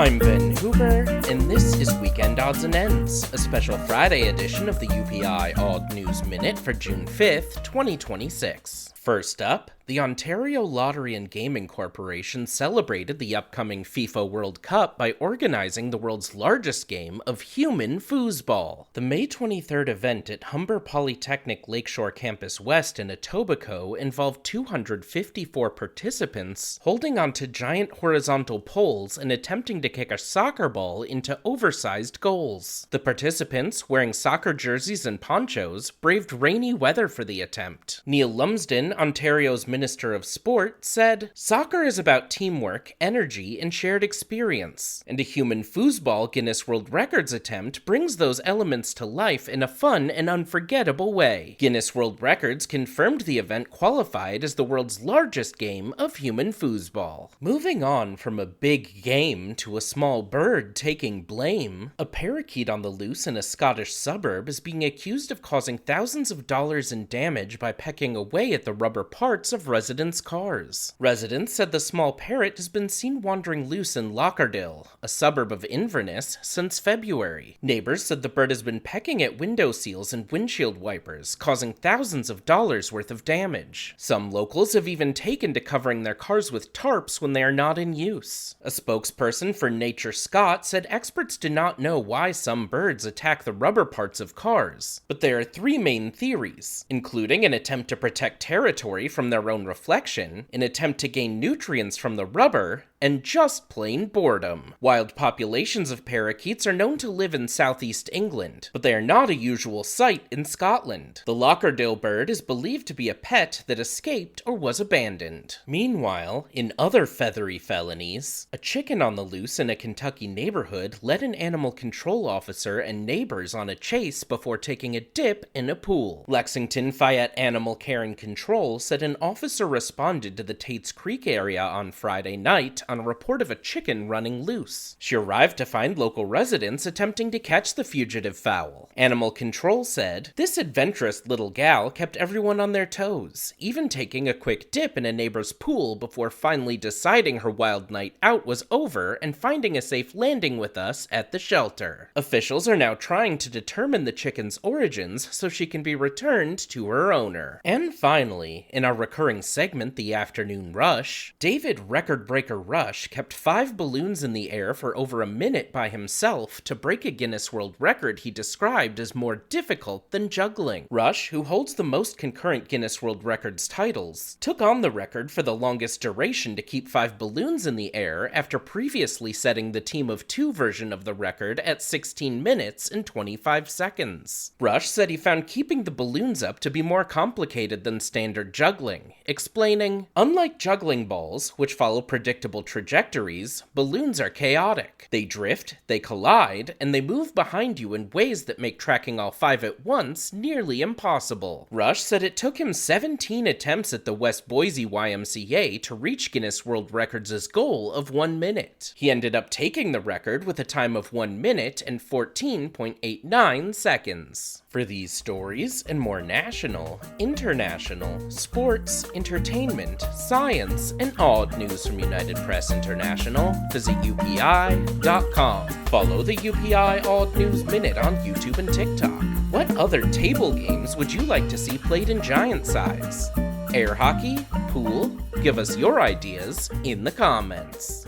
I'm Ben Hoover, and this is Weekend Odds and Ends, a special Friday edition of the UPI Odd News Minute for June 5th, 2026. First up, the Ontario Lottery and Gaming Corporation celebrated the upcoming FIFA World Cup by organizing the world's largest game of human foosball. The May 23rd event at Humber Polytechnic Lakeshore Campus West in Etobicoke involved 254 participants holding onto giant horizontal poles and attempting to kick a soccer ball into oversized goals. The participants, wearing soccer jerseys and ponchos, braved rainy weather for the attempt. Neil Lumsden, Ontario's Minister of Sport, said, "Soccer is about teamwork, energy, and shared experience, and a human foosball Guinness World Records attempt brings those elements to life in a fun and unforgettable way." Guinness World Records confirmed the event qualified as the world's largest game of human foosball. Moving on from a big game to a small bird taking blame, a parakeet on the loose in a Scottish suburb is being accused of causing thousands of dollars in damage by pecking away at the rubber parts of residents' cars. Residents said the small parrot has been seen wandering loose in Lockerdale, a suburb of Inverness, since February. Neighbors said the bird has been pecking at window seals and windshield wipers, causing thousands of dollars worth of damage. Some locals have even taken to covering their cars with tarps when they are not in use. A spokesperson for Nature Scott said experts do not know why some birds attack the rubber parts of cars, but there are three main theories, including an attempt to protect territory from their own reflection, an attempt to gain nutrients from the rubber, and just plain boredom. Wild populations of parakeets are known to live in southeast England, but they are not a usual sight in Scotland. The Lockerdale bird is believed to be a pet that escaped or was abandoned. Meanwhile, in other feathery felonies, a chicken on the loose in a Kentucky neighborhood led an animal control officer and neighbors on a chase before taking a dip in a pool. Lexington Fayette Animal Care and Control said an officer responded to the Tates Creek area on Friday night on a report of a chicken running loose. She arrived to find local residents attempting to catch the fugitive fowl. Animal Control said, "This adventurous little gal kept everyone on their toes, even taking a quick dip in a neighbor's pool before finally deciding her wild night out was over and finding a safe landing with us at the shelter." Officials are now trying to determine the chicken's origins so she can be returned to her owner. And finally, in our recurring segment, The Afternoon Rush, David Record-Breaker Rush kept 5 balloons in the air for over a minute by himself to break a Guinness World Record he described as more difficult than juggling. Rush, who holds the most concurrent Guinness World Records titles, took on the record for the longest duration to keep 5 balloons in the air after previously setting the team of 2 version of the record at 16 minutes and 25 seconds. Rush said he found keeping the balloons up to be more complicated than standard juggling, explaining, "Unlike juggling balls, which follow predictable trajectories, balloons are chaotic. They drift, they collide, and they move behind you in ways that make tracking all 5 at once nearly impossible." Rush said it took him 17 attempts at the West Boise YMCA to reach Guinness World Records' goal of 1 minute. He ended up taking the record with a time of 1 minute and 14.89 seconds. For these stories and more national, international, sports, entertainment, science, and odd news from United Press International, visit UPI.com. Follow the UPI Odd News Minute on YouTube and TikTok. What other table games would you like to see played in giant size? Air hockey? Pool? Give us your ideas in the comments.